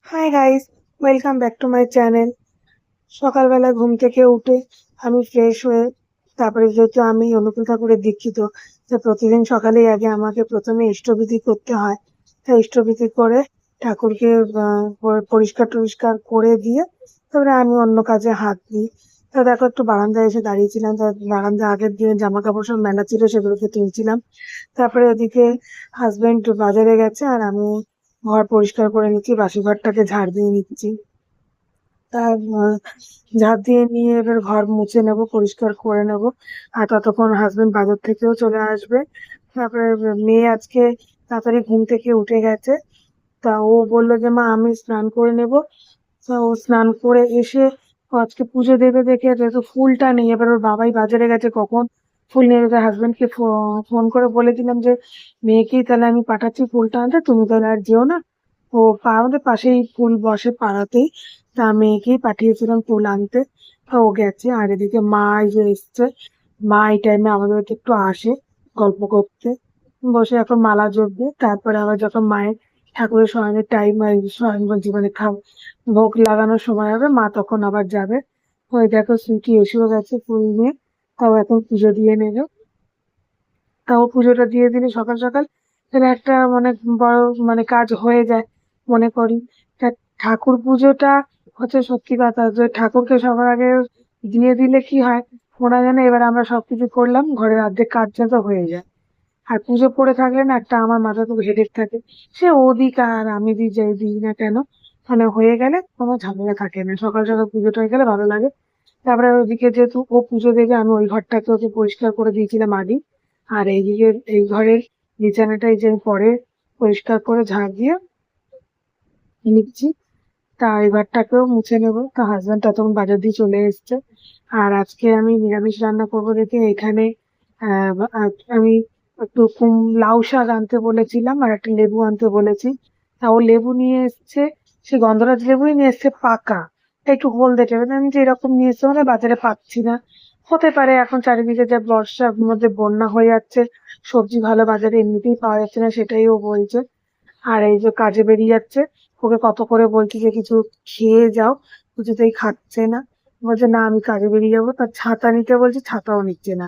Hi guys, welcome back to my channel. সকালবেলা ঘুম থেকে উঠে আমি ফ্রেশ হয়ে তারপরে যেহেতু আমি অনুকূল ঠাকুরের দীক্ষিত, তো প্রতিদিন সকালেই আগে আমাকে প্রথমে ইষ্টবিধি করতে হয়। তাই ইষ্টবিধি করে ঠাকুরকে পরিষ্কার টরিষ্কার করে দিয়ে তারপরে আমি অন্য কাজে হাত দিই। তা দেখো একটু বারান্দায় এসে দাঁড়িয়েছিলাম, তা বারান্দায় আগের দিনে জামা কাপড় সব মেলা ছিল, সেগুলোকে তুলছিলাম। তারপরে ওদিকে হাজবেন্ড বাজারে গেছে আর আমি ঘর পরিষ্কার করে নিচ্ছি, বাসি ঘরটাকে ঝাড় দিয়ে নিচ্ছি। তার ঝাঁট দিয়ে নিয়ে এবার ঘর মুছে নেব, পরিষ্কার করে নেব। আর ততক্ষণ হাজবেন্ড বাজার থেকেও চলে আসবে। তারপরে মেয়ে আজকে তাড়াতাড়ি ঘুম থেকে উঠে গেছে। তা ও বললো যে মা আমি স্নান করে নেব। তা ও স্নান করে এসে ও আজকে পুজো দেবে দেখে যেহেতু ফুলটা নেই, এবার ওর বাবাই বাজারে গেছে, কখন ফুল নিয়ে যেতে হাজবেন্ডকে ফোন করে বলে দিলাম যে মেয়েকেই তাহলে আমি পাঠাচ্ছি ফুলটা আনতে, তুমি তাহলে আর যেও না। ও আমাদের পাশেই ফুল বসে পাড়াতেই। তা মেয়েকেই পাঠিয়েছিলাম ফুল আনতে। তা ও গেছে। আর এদিকে মা এই যে এসছে। মা এই টাইমে আমাদের বাড়িতে একটু আসে গল্প করতে, বসে এখন মালা জপবে। তারপরে আবার যখন মায়ের ঠাকুরের শয়নের টাইম, শয়ন বলছি মানে ভোগ লাগানোর সময় হবে, মা তখন আবার যাবে। ওই দেখো সুইটি এসেও গেছে ফুল নিয়ে। তাও এখন পুজো দিয়ে নেবে। তাও পুজোটা দিয়ে দিলে সকাল সকাল তাহলে একটা মানে বড় মানে কাজ হয়ে যায় মনে করি। তা ঠাকুর পুজোটা হচ্ছে সত্যি কথা, যে ঠাকুরকে সবার আগে দিয়ে দিলে কি হয়, ওরা জানে এবার আমরা সবকিছু করলাম, ঘরের অর্ধেক কাজ যাতে হয়ে যায়। আর পুজো পড়ে থাকলে না একটা আমার মাথায় খুব হেডেক থাকে। সে ও দিক আর আমি যাই দিই না কেন, মানে হয়ে গেলে কোনো ঝামেলা থাকে না, সকাল সকাল পুজোটা হয়ে গেলে ভালো লাগে। তারপরে ওইদিকে যেহেতু ও পুজো দেবে, আমি ওই ঘরটাকে ওকে পরিষ্কার করে দিয়েছিলাম আগে। আর এইদিকে এই ঘরের বিছানাটাই যে আমি পরে পরিষ্কার করে ঝাড় দিয়ে নিচ্ছি। তা এই ঘরটাকেও মুছে নেবো। তা হাজবেন্ড ততক্ষণ বাজার দিয়ে চলে এসেছে। আর আজকে আমি নিরামিষ রান্না করবো দেখে এখানে আমি একটু লাউ শাক আনতে বলেছিলাম আর একটা লেবু আনতে বলেছি। তা ও লেবু নিয়ে এসছে, সে গন্ধরাজ লেবুই নিয়ে এসছে পাকা, একটু হলদে টাইপের। আমি যে এরকম নিয়ে এসছে মানে বাজারে পাচ্ছি না। হতে পারে এখন চারিদিকে যা বর্ষার মধ্যে বন্যা হয়ে যাচ্ছে, সবজি ভালো বাজারে এমনিতেই পাওয়া যাচ্ছে না, সেটাই ও বলছে। আর এই যে কাজে বেরিয়ে যাচ্ছে, ওকে কত করে বলছি যে কিছু খেয়ে যাও, কিছুতেই খাচ্ছে না। বলছে না আমি কাজে বেরিয়ে যাবো। তার ছাতা নিতে বলছি, ছাতাও নিচ্ছে না।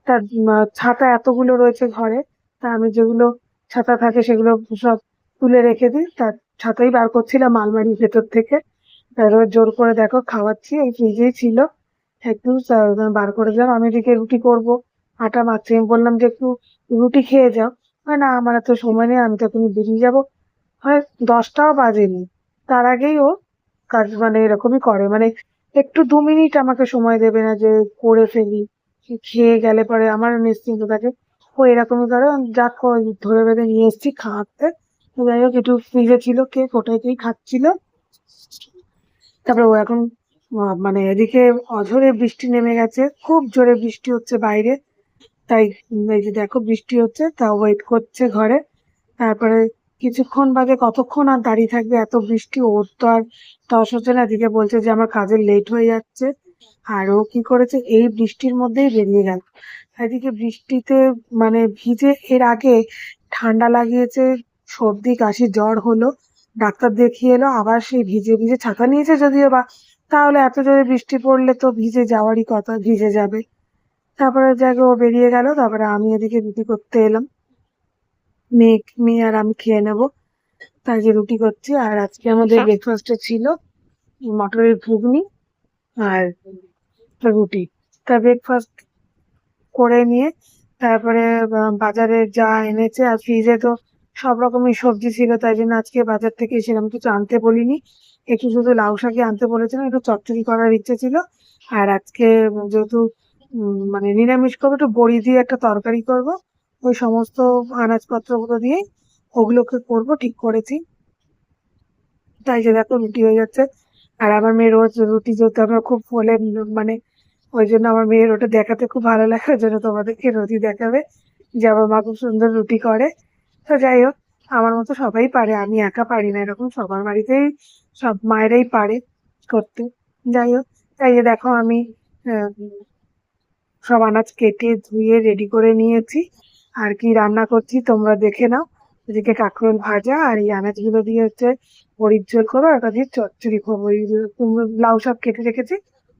তার ছাতা এতগুলো রয়েছে ঘরে। তা আমি যেগুলো ছাতা থাকে সেগুলো সব তুলে রেখে দিই, তার ছাতাই বার করছিলাম আলমারির ভেতর থেকে। তারপর জোর করে দেখো খাওয়াচ্ছি, এই ফ্রিজেই ছিল, একটু বার করে দিলাম। আমি এদিকে রুটি করব, আটা মাখছি। আমি বললাম যে একটু রুটি খেয়ে যাও। না আমার এত সময় নেই, আমি তো তুমি বেরিয়ে যাবো। হয় 10টাও বাজেনি, তার আগেই ও কাজ মানে এরকমই করে, মানে একটু 2 মিনিট আমাকে সময় দেবে না যে করে ফেলি। খেয়ে গেলে পরে আমার নিশ্চিন্ত থাকে। ও এরকমই করে। যাক ওই ধরে বেঁধে নিয়ে এসেছি খাওয়াতে। তো যাই হোক একটু ফ্রিজে ছিল কেক, ওটাকেই খাচ্ছিল। তারপরে ও এখন মানে এদিকে অঝরে বৃষ্টি নেমে গেছে, খুব জোরে বৃষ্টি হচ্ছে বাইরে। তাই এই যে দেখো বৃষ্টি হচ্ছে, তা ওয়েট করছে ঘরে। তারপরে কিছুক্ষণ বাদে কতক্ষণ আর দাঁড়িয়ে থাকবে, এত বৃষ্টি, ওর তো আর তস হচ্ছে না। এদিকে বলছে যে আমার কাজে লেট হয়ে যাচ্ছে। আর ও কি করেছে, এই বৃষ্টির মধ্যেই বেরিয়ে গেল। এদিকে বৃষ্টিতে মানে ভিজে এর আগে ঠান্ডা লাগিয়েছে, সর্দি কাশি জ্বর হলো, ডাক্তার দেখিয়ে এলো, আবার সেই ভিজে ভিজে, ছাতা নিয়েছে যদিও বা, তাহলে এত জোরে বৃষ্টি পড়লে তো ভিজে যাওয়ারই কথা, ভিজে যাবে। তারপরে যাকে ও বেরিয়ে গেল, তারপরে আমি এদিকে রুটি করতে এলাম। মেয়ে মেয়ে আর আমি খেয়ে নেবো, তাই যে রুটি করছি। আর আজকে আমাদের ব্রেকফাস্টে ছিল মটরের ঘুগনি আর রুটি। তা ব্রেকফাস্ট করে নিয়ে তারপরে বাজারে যা এনেছে, আর ফ্রিজে তো সব রকমের সবজি ছিল, তাই জন্য আজকে বাজার থেকে সেরকম কিছু আনতে বলিনি। একটু শুধু লাউ শাকই আনতে বলেছিলাম, একটু চচ্চড়ি করার ইচ্ছে ছিল। আর আজকে যেহেতু মানে নিরামিষ করবো, একটু বড়ি দিয়ে একটা তরকারি করব, ওই সমস্ত আনাজপত্রগুলো দিয়ে ওগুলোকে করবো ঠিক করেছি। তাই যে দেখো রুটি হয়ে যাচ্ছে। আর আমার মেয়ে রোজ রুটি যেহেতু আমরা খুব ফোলে, মানে ওই জন্য আমার মেয়ের ওটা দেখাতে খুব ভালো লাগে, ওই জন্য তোমাদেরকে রোজই দেখাবে যে আমার মা খুব সুন্দর রুটি করে। তো যাই হোক, আমার মতো সবাই পারে, আমি একা পারি না, এরকম সবার বাড়িতেই সব মায়েরাই পারে করতে। যাই হোক, তাই যে দেখো আমি আহ, সব আনাজ কেটে ধুয়ে রেডি করে নিয়েছি। আর কি রান্না করছি তোমরা দেখে নাও। এদিকে কাঁকরোল ভাজা, আর এই আনাজগুলো দিয়ে হচ্ছে বড়ির ঝোল করবো, আর ওটা দিয়ে চচ্চড়ি করবো। ওই যে লাউ শাক কেটে রেখেছি,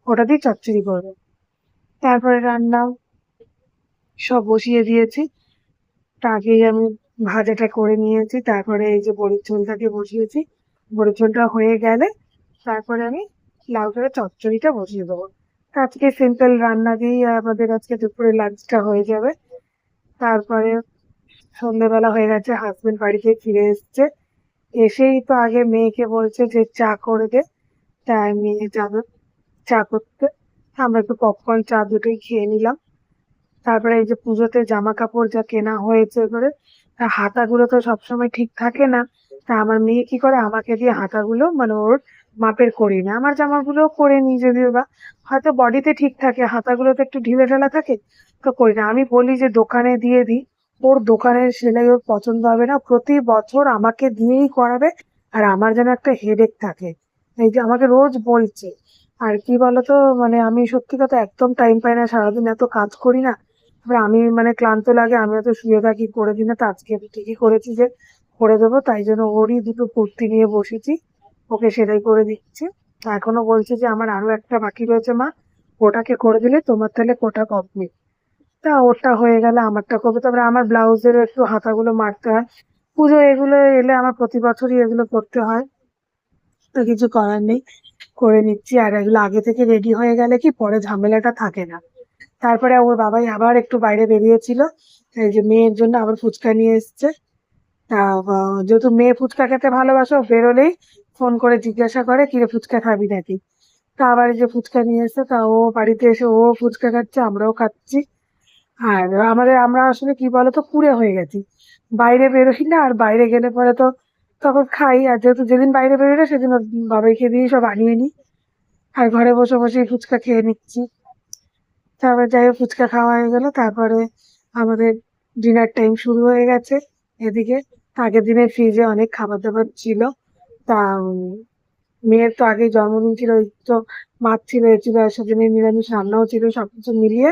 ওটা দিয়ে চচ্চড়ি করবো। তারপরে রান্না সব বসিয়ে দিয়েছি। আগেই আমি ভাজাটা করে নিয়েছি, তারপরে এই যে বড়ির ঝোলটাকে বসিয়েছি। বড়ির ঝোলটা হয়ে গেলে তারপরে আমি লাউ ডাঁটার চচ্চড়িটা বসিয়ে দেবো। আজকে সিম্পল রান্না দিয়েই আমাদের আজকে দুপুরে লাঞ্চটা হয়ে যাবে। তারপরে সন্ধ্যেবেলা হয়ে গেছে, হাজবেন্ড বাড়ি থেকে ফিরে এসছে। এসেই তো আগে মেয়েকে বলছে যে চা করে দে, তাই মেয়ে যাবে চা করতে। আমরা একটু পপকর্ন চা দুটোই খেয়ে নিলাম। তারপরে এই যে পুজোতে জামা কাপড় যা কেনা হয়েছে করে, তা হাতাগুলো তো সবসময় ঠিক থাকে না। তা আমার মেয়ে কি করে, আমাকে দিয়ে হাতাগুলো মানে ওর মাপের করিয়ে নেয়। আমার জামাগুলো করে নিই, যদিও বা হয়তো বডিতে ঠিক থাকে, হাতাগুলো তো একটু ঢিলে ঢালা থাকে, তো করি না। আমি বলি যে দোকানে দিয়ে দিই, ওর দোকানের সেলাই ওর পছন্দ হবে না, প্রতি বছর আমাকে দিয়েই করাবে। আর আমার যেন একটা হেডেক থাকে, এই যে আমাকে রোজ বলছে। আর কি বলতো, মানে আমি সত্যি কথা একদম টাইম পাই না, সারাদিন এত কাজ করি না। এবার আমি মানে ক্লান্ত লাগে, আমি তো শুয়ে থাকি, করে দিই না। তো আজকে আমি ঠিকই করেছি যে করে দেবো, তাই জন্য ওরই দুটো কুর্তি নিয়ে বসেছি, ওকে সেটাই করে দিচ্ছি। তা এখনো বলছে যে আমার আরো একটা বাকি রয়েছে মা, ওটাকে করে দিলে তোমার তাহলে কোটা কমপ্লিট। তা ওটা হয়ে গেলে আমারটা করবে। তারপরে আমার ব্লাউজেরও একটু হাতাগুলো মারতে হয়, পুজো এগুলো এলে আমার প্রতি বছরই এগুলো করতে হয়। তো কিছু করার নেই, করে নিচ্ছি। আর এগুলো আগে থেকে রেডি হয়ে গেলে কি পরে ঝামেলাটা থাকে না। তারপরে ওর বাবাই আবার একটু বাইরে বেরিয়েছিল, এই যে মেয়ের জন্য আবার ফুচকা নিয়ে এসেছে। তা যেহেতু মেয়ে ফুচকা খেতে ভালোবাসে, ও বেরোলেই ফোন করে জিজ্ঞাসা করে কিরে ফুচকা খাবি নাকি। তা আবার এই যে ফুচকা নিয়ে এসেছে, তা ও বাড়িতে এসে ও ফুচকা খাচ্ছে, আমরাও খাচ্ছি। আর আমরা আসলে কি বলতো, কুঁড়ে হয়ে গেছি, বাইরে বেরোই না। আর বাইরে গেলে পরে তো তখন খাই, আর যেহেতু যেদিন বাইরে বেরোলে সেদিন ওর বাবাইকে দিয়ে সব আনিয়ে নিই, আর ঘরে বসে বসে ফুচকা খেয়ে নিচ্ছি। তারপর যাই হোক, ফুচকা খাওয়া হয়ে গেল। তারপরে আমাদের ডিনার টাইম শুরু হয়ে গেছে এদিকে। আগের দিনের ফ্রিজে অনেক খাবার দাবার ছিল। তা মেয়ের তো আগেই জন্মদিন ছিল, ওই তো মাছ ছিল এ ছিল, আর সেদিনে নিরামিষ রান্নাও ছিল, সবকিছু মিলিয়ে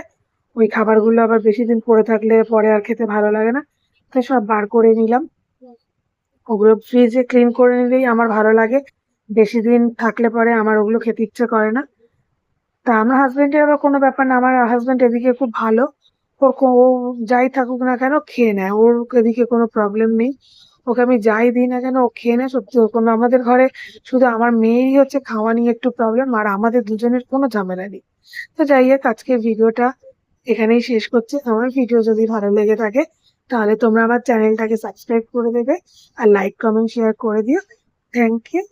ওই খাবারগুলো আবার বেশি দিন পড়ে থাকলে পরে আর খেতে ভালো লাগে না। তাই সব বার করে নিলাম, ওগুলো ফ্রিজে ক্লিন করে নিলেই আমার ভালো লাগে। বেশি দিন থাকলে পরে আমার ওগুলো খেতে ইচ্ছে করে না। তা আমার হাজবেন্ডের আবার কোনো ব্যাপার না, আমার হাজবেন্ড এদিকে খুব ভালো। ও যাই থাকুক না কেন খেয়ে নেয়, ওর এদিকে কোনো প্রবলেম নেই। ওকে আমি যাই দিই না কেন ও খেয়ে নেয়। সত্যি ওর কোনো, আমাদের ঘরে শুধু আমার মেয়েরই হচ্ছে খাওয়া নিয়ে একটু প্রবলেম, আর আমাদের দুজনের কোনো ঝামেলা নেই। তো যাই হোক, আজকে ভিডিওটা এখানেই শেষ করছি। আমার ভিডিও যদি ভালো লেগে থাকে তাহলে তোমরা আমার চ্যানেলটাকে সাবস্ক্রাইব করে দেবে, আর লাইক কমেন্ট শেয়ার করে দিও। Thank you.